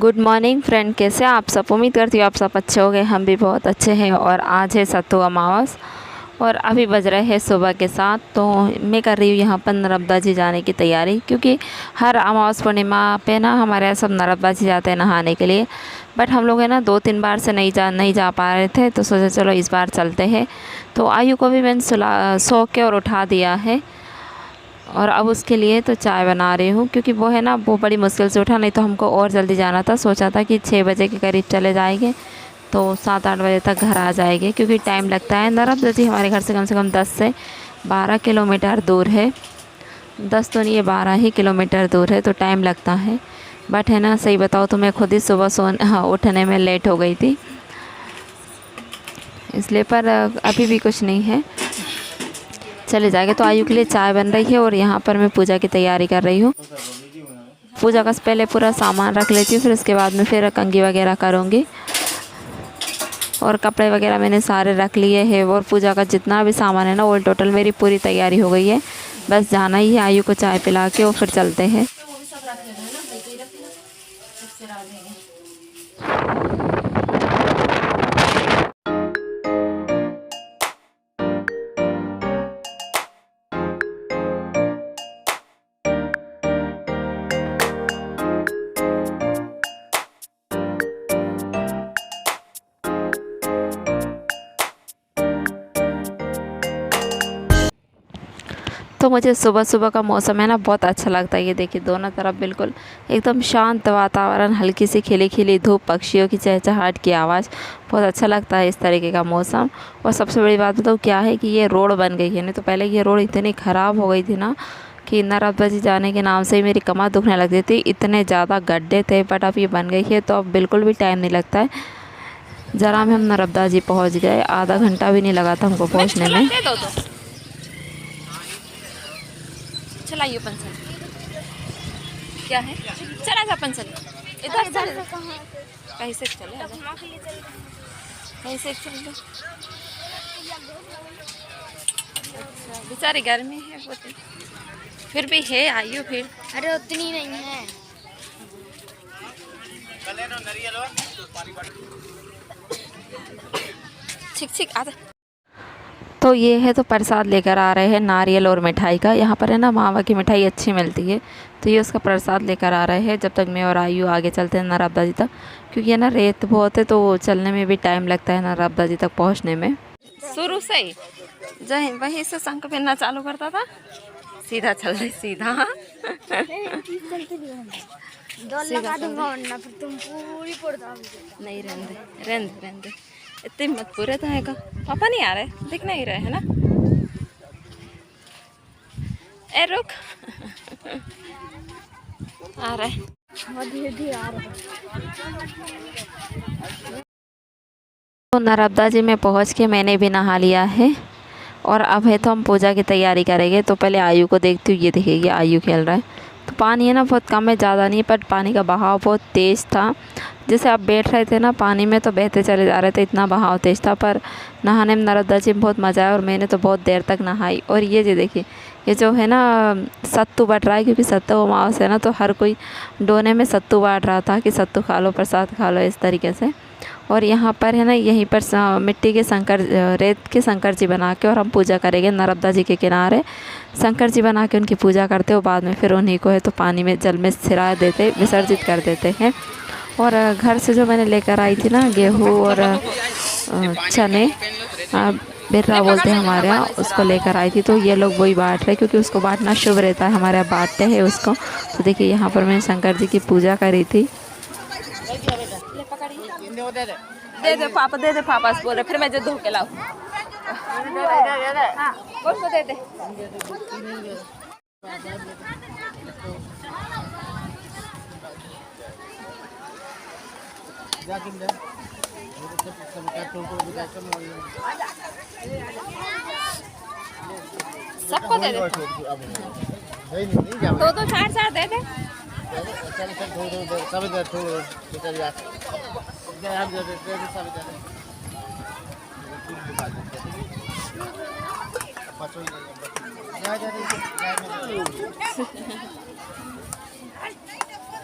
Good morning friend, कैसे आप सब। उम्मीद करती हूँ आप सब अच्छे हो गए। हम भी बहुत अच्छे हैं। और आज है सत्तू अमावस और अभी बज रहे हैं सुबह के 7। तो मैं कर रही हूँ यहाँ पर नर्मदा जी जाने की तैयारी, क्योंकि हर अमावस पूर्णिमा पे ना हमारे यहाँ सब नर्मदा जी जाते हैं नहाने के लिए। बट हम लोग है ना 2-3 बार से नहीं जा पा रहे थे, तो सोचा चलो इस बार चलते हैं। तो आयु को भी मैंने सो के और उठा दिया है। और अब उसके लिए तो चाय बना रही हूँ, क्योंकि वो है ना वो बड़ी मुश्किल से उठा, नहीं तो हमको और जल्दी जाना था। सोचा था कि 6 बजे के करीब चले जाएंगे तो 7-8 बजे तक घर आ जाएंगे, क्योंकि टाइम लगता है। नर्मदा जी हमारे घर से कम 10 से 12 किलोमीटर दूर है। 10 तो नहीं, 12 ही किलोमीटर दूर है, तो टाइम लगता है। बट है ना, सही बताओ तो मैं खुद ही सुबह उठने में लेट हो गई थी, इसलिए। पर अभी भी कुछ नहीं है, चले जाएंगे। तो आयु के लिए चाय बन रही है और यहाँ पर मैं पूजा की तैयारी कर रही हूँ। पूजा का पहले पूरा सामान रख लेती हूँ, फिर उसके बाद में फिर कंघी वगैरह करूँगी। और कपड़े वगैरह मैंने सारे रख लिए हैं, और पूजा का जितना भी सामान है ना, ऑल टोटल मेरी पूरी तैयारी हो गई है। बस जाना ही है आयु को चाय पिला के और फिर चलते हैं। तो मुझे सुबह सुबह का मौसम है ना बहुत अच्छा लगता है। ये देखिए दोनों तरफ बिल्कुल एकदम शांत वातावरण, हल्की सी खिली खिली धूप, पक्षियों की चहचहाट की आवाज़, बहुत अच्छा लगता है इस तरीके का मौसम। और सबसे बड़ी बात बताऊँ क्या है कि ये रोड बन गई है। नहीं तो पहले ये रोड इतनी ख़राब हो गई थी ना कि नर्मदा जी जाने के नाम से ही मेरी कमर दुखने लगती थी, इतने ज़्यादा गड्ढे थे। बट अब ये बन गई है तो अब बिल्कुल भी टाइम नहीं लगता है। ज़रा में हम नर्मदा जी पहुँच गए, आधा घंटा भी नहीं लगा था हमको पहुँचने में। चलाइए पेंसिल, क्या है, चला जा पेंसिल इधर से कैसे चले, कैसे चल। अच्छा बेचारी गर्मी है वो, फिर भी है आयु फिर। अरे उतनी नहीं है। छिक छिक आधा। तो ये है तो प्रसाद लेकर आ रहे हैं, नारियल और मिठाई का। यहाँ पर है ना मावा की मिठाई अच्छी मिलती है, तो ये उसका प्रसाद लेकर आ रहे हैं। जब तक मैं और आयु आगे चलते हैं नर्मदा जी तक, क्योंकि है ना रेत बहुत है, तो चलने में भी टाइम लगता है नर्मदा जी तक पहुँचने में। शुरू से ही जय वहीं से शंख पहनना चालू करता था, सीधा चल रही सीधा। लगा दूंगा वरना फिर तुम पूरी नहीं रहने इतनी मत पूरे तो है का। पापा नहीं आ रहे, दिख नहीं रहे है ना। ए रुक आ रहे, धीरे आ रहे। तो नर्मदा जी में पहुंच के मैंने भी नहा लिया है, और अब है तो हम पूजा की तैयारी करेंगे। तो पहले आयु को देखती हूँ, ये देखिए आयु खेल रहा है। तो पानी है ना बहुत कम है, ज़्यादा नहीं, बट पानी का बहाव बहुत तेज़ था। जैसे आप बैठ रहे थे ना पानी में तो बहते चले जा रहे थे, इतना बहाव तेज़ था। पर नहाने में नर्मदा जी में बहुत मज़ा आया, और मैंने तो बहुत देर तक नहाई। और ये जी देखिए, ये जो है ना सत्तू बट रहा है, क्योंकि सत्तू अमावस है ना, तो हर कोई डोने में सत्तू बांट रहा था कि सत्तू खा लो, प्रसाद खा लो, इस तरीके से। और यहाँ पर है ना, यहीं पर मिट्टी के शंकर, रेत के शंकर जी बना के और हम पूजा करेंगे नर्मदा जी के किनारे। शंकर जी बना के उनकी पूजा करते हो, बाद में फिर उन्हीं को है तो पानी में, जल में सिरा देते, विसर्जित कर देते हैं। और घर से जो मैंने लेकर आई थी ना गेहूँ और चने, बिर्रा बोलते हैं हमारे यहाँ, उसको लेकर आई थी। तो ये लोग वही बांट रहे, क्योंकि उसको बांटना शुभ रहता है, हमारे यहाँ बांटते हैं उसको। तो देखिए यहाँ पर मैंने शंकर जी की पूजा करी थी। दे पापा से बोल रहे, फिर मैं जो धो के लाऊं। हाँ उसको दे दे। सबको दे दे, दो चार दे दे।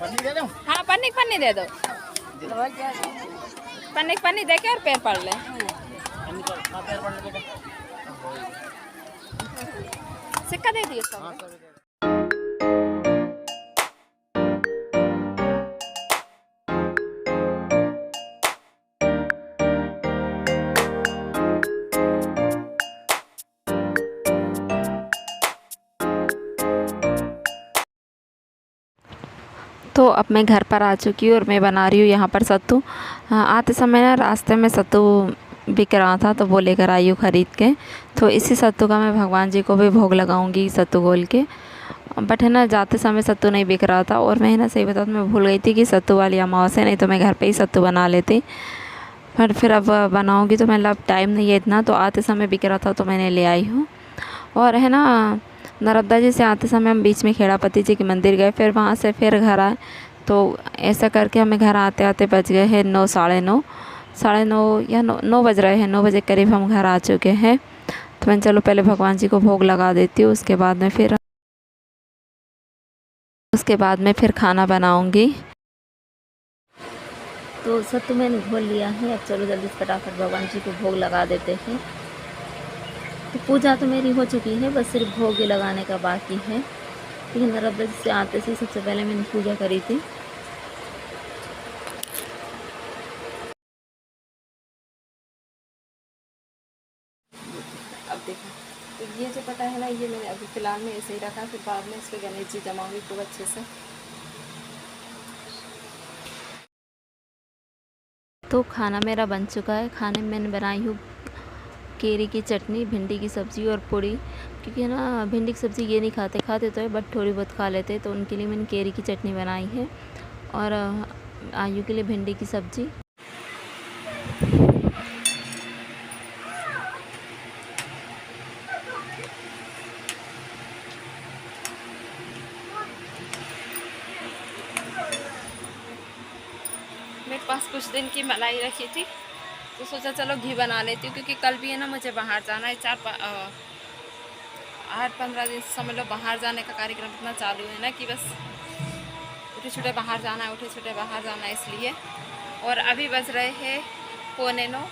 हाँ पन्नी दे दो, पन्नी दे के और पैर पड़ ले। सिक्का दे दियो सब। तो अब मैं घर पर आ चुकी हूँ और मैं बना रही हूँ यहाँ पर सत्तू। आते समय ना रास्ते में सत्तू बिक रहा था तो वो लेकर आई हूँ ख़रीद के। तो इसी सत्तू का मैं भगवान जी को भी भोग लगाऊंगी सत्तू घोल के। बट है ना जाते समय सत्तू नहीं बिक रहा था और मैं है ना सही बताऊँ तो मैं भूल गई थी कि सत्तू वाली अमावस्या, नहीं तो मैं घर पे ही सत्तू बना लेती। पर फिर अब बनाऊंगी तो मतलब टाइम नहीं है इतना, तो आते समय बिक रहा था तो मैंने ले आई हूँ। और है ना नर्मदा जी से आते समय हम बीच में खेड़ापति जी के मंदिर गए, फिर वहाँ से फिर घर आए। तो ऐसा करके हमें घर आते आते बज गए हैं 9, साढ़े नौ या 9 बज रहे हैं। 9 बजे करीब हम घर आ चुके हैं। तो मैं चलो पहले भगवान जी को भोग लगा देती हूँ, उसके बाद में फिर खाना बनाऊँगी। तो सत्तू मैंने घोल लिया है, अब चलो जल्दी से फटाफट भगवान जी को भोग लगा देते हैं। तो पूजा तो मेरी हो चुकी है, बस सिर्फ भोग लगाने का बाकी है। लेकिन नर्मदा जी से आते से सबसे पहले मैंने पूजा करी थी। अब देखो तो ये जो पटा है ना, ये मैंने अभी फ़िलहाल में ऐसे ही रखा, फिर बाद में इस पर गणेश जी जमाऊँगी खूब अच्छे से। तो खाना मेरा बन चुका है। खाने में मैंने बनाई हूँ केरी की चटनी, भिंडी की सब्ज़ी और पूड़ी। क्योंकि है ना भिंडी की सब्ज़ी ये नहीं खाते तो है, बट थोड़ी बहुत खा लेते, तो उनके लिए मैंने केरी की चटनी बनाई है। और आयु के लिए भिंडी की सब्ज़ी। मेरे पास कुछ दिन की मलाई रखी थी तो सोचा चलो घी बना लेती हूँ, क्योंकि कल भी है ना मुझे बाहर जाना है। 8-15 दिन से समझ लो बाहर जाने का कार्यक्रम इतना चालू है ना कि बस उठे छुटे बाहर जाना है इसलिए। और अभी बज रहे हैं 8:45।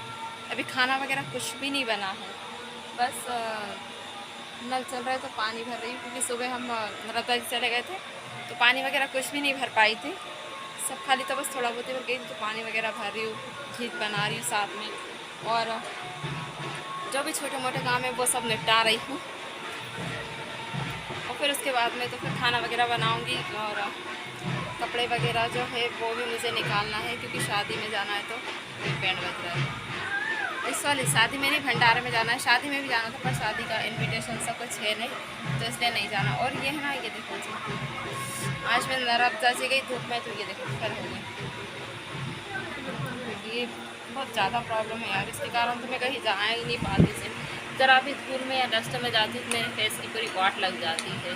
अभी खाना वगैरह कुछ भी नहीं बना है, बस नल चल रहा है तो पानी भर रही हूँ। क्योंकि सुबह हम नर्मदा जी चले गए थे तो पानी वगैरह कुछ भी नहीं भर पाई थी, सब खाली तो बस थोड़ा बहुत ही भर गई। तो पानी वगैरह भर रही हूँ, घी बना रही हूँ साथ में, और जो भी छोटे मोटे काम है वो सब निपटा रही हूँ। और फिर उसके बाद में तो फिर खाना वगैरह बनाऊँगी। और कपड़े वगैरह जो है वो भी मुझे निकालना है, क्योंकि शादी में जाना है। तो बैंड बज रहा है इस वाली शादी में नहीं, भंडारे में जाना है। शादी में भी जाना था पर शादी का इनविटेशन सब कुछ है नहीं, तो इसलिए नहीं जाना। और ये है ना, ये देखो जी, आज मैं नर्मदा जी गई धूप में, तो ये देखो फल हो गई। ये बहुत ज़्यादा प्रॉब्लम है यार, इसके कारण तो मैं कहीं जा ही नहीं पाती से। ज़रा भी धूल में या डस्ट में जाती तो मेरे फेस की पूरी वाट लग जाती है।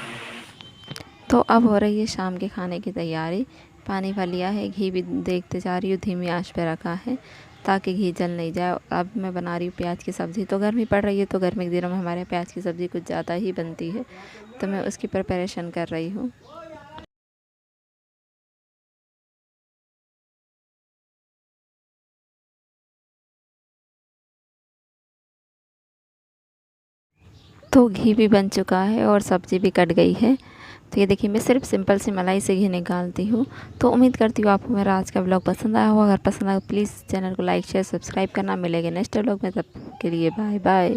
तो अब हो रही है शाम के खाने की तैयारी। पानी भर लिया है, घी भी देखते जा रही हूँ, धीमी आंच पे रखा है ताकि घी जल नहीं जाए। अब मैं बना रही हूँ प्याज की सब्ज़ी। तो गर्मी पड़ रही है तो गर्मी के दिनों में हमारे प्याज की सब्ज़ी कुछ ज़्यादा ही बनती है, तो मैं उसकी प्रिपरेशन कर रही हूँ। तो घी भी बन चुका है और सब्ज़ी भी कट गई है। तो ये देखिए मैं सिर्फ सिंपल सी मलाई से घी निकालती हूँ। तो उम्मीद करती हूँ आपको मेरा आज का ब्लॉग पसंद आया होगा। अगर पसंद आया तो प्लीज़ चैनल को लाइक शेयर सब्सक्राइब करना। मिलेंगे नेक्स्ट ब्लॉग में, तब के लिए बाय बाय।